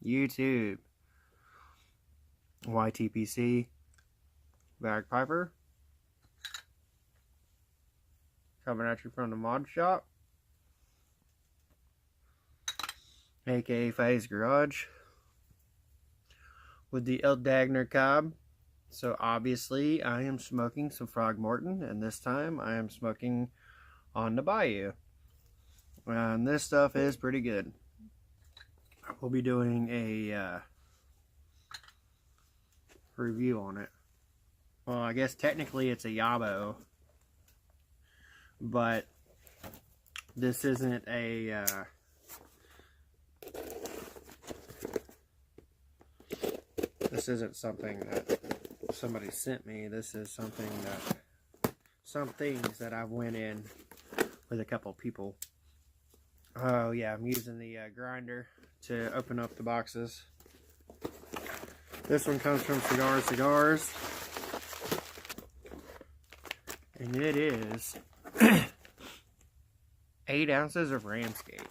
YouTube. YTPC Bagpiper. Coming at you from the mod shop. AKA Faye's Garage. With the El Dagner Cob. So obviously I am smoking some Frogmorton, and this time I am smoking on the Bayou. And this stuff is pretty good. We'll be doing a review on it. Well, I guess technically it's a Yabo, but this isn't a this isn't something that somebody sent me. This is something that some things that I went in with a couple people. Oh yeah, I'm using the grinder to open up the boxes. This one comes from Cigars, and it is 8 ounces of Ramsgate.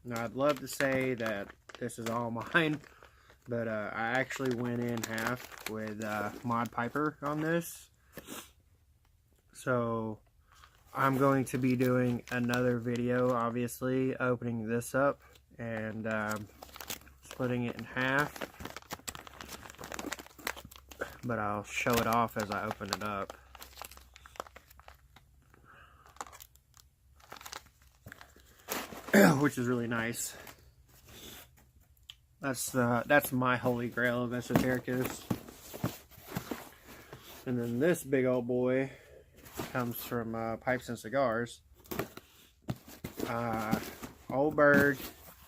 Now I'd love to say that this is all mine, but I actually went in half with Mod Piper on this. So I'm going to be doing another video, obviously, opening this up and splitting it in half. But I'll show it off as I open it up. Which is really nice. That's my holy grail of esotericus. And then this big old boy comes from Pipes and Cigars. Old Bird,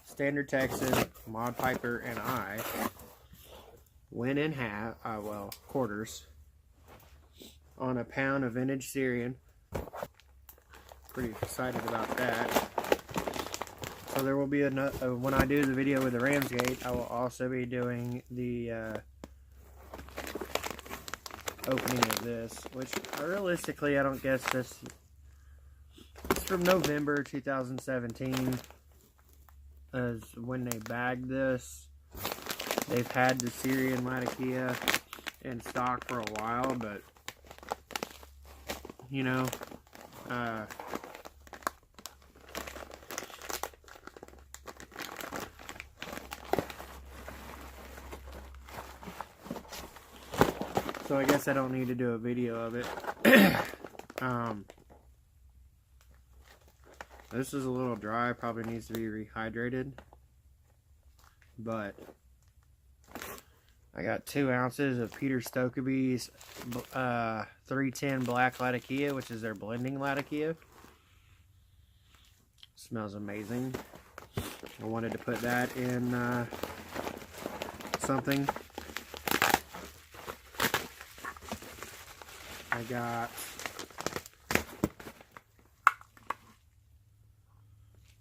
Standard Texan, Mod Piper, and I went in half, quarters, on a pound of vintage Syrian. Pretty excited about that. So there will be another, when I do the video with the Ramsgate, I will also be doing the opening of this, which realistically I don't guess this. It's from November 2017 is when they bagged this. They've had the Syrian Latakia in stock for a while, but you know, so I guess I don't need to do a video of it. This is a little dry, probably needs to be rehydrated, but I got 2 ounces of Peter Stokeby's 310 Black Latakia, which is their blending Latakia. Smells amazing. I wanted to put that in something. I got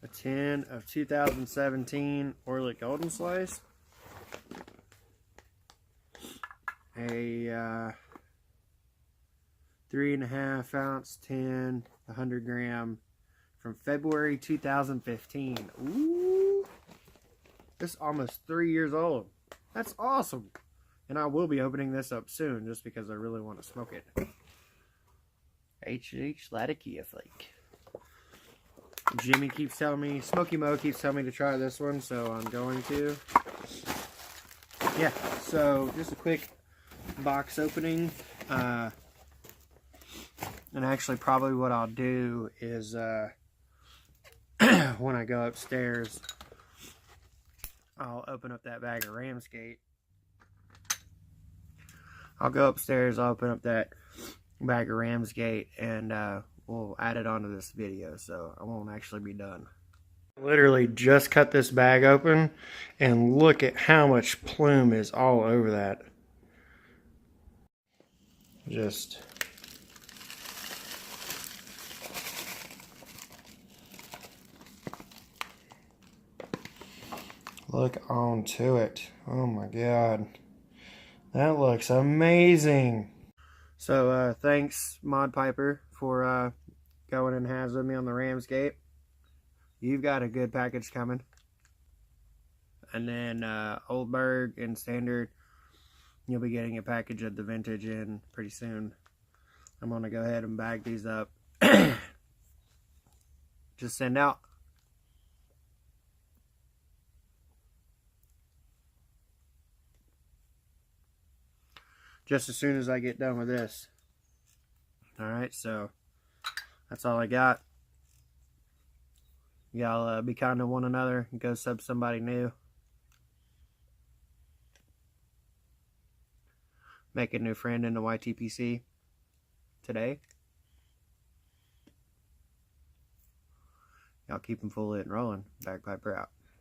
a tin of 2017 Orlick Golden Slice. A 3.5 ounce tin, 100 gram from February 2015. Ooh, this is almost 3 years old. That's awesome. And I will be opening this up soon just because I really want to smoke it. H Latakia Flake. Jimmy keeps telling me, Smokey Mo keeps telling me to try this one, so I'm going to. Yeah, so just a quick box opening. And actually probably what I'll do is when I go upstairs, I'll open up that bag of Ramsgate. I'll go upstairs, I'll open up that bag of Ramsgate, and we'll add it onto this video, so I won't actually be done. Literally just cut this bag open, and look at how much plume is all over that. Just look onto it. Oh my god. That looks amazing. So thanks Mod Piper for going in halves with me on the Ramsgate. You've got a good package coming. And then Oldberg and Standard, you'll be getting a package of the vintage in pretty soon. I'm going to go ahead and bag these up. Just send out. Just as soon as I get done with this. Alright, so that's all I got. Y'all be kind to one another and go sub somebody new. Make a new friend in the YTPC today. Y'all keep them full lit and rolling. Bagpiper out.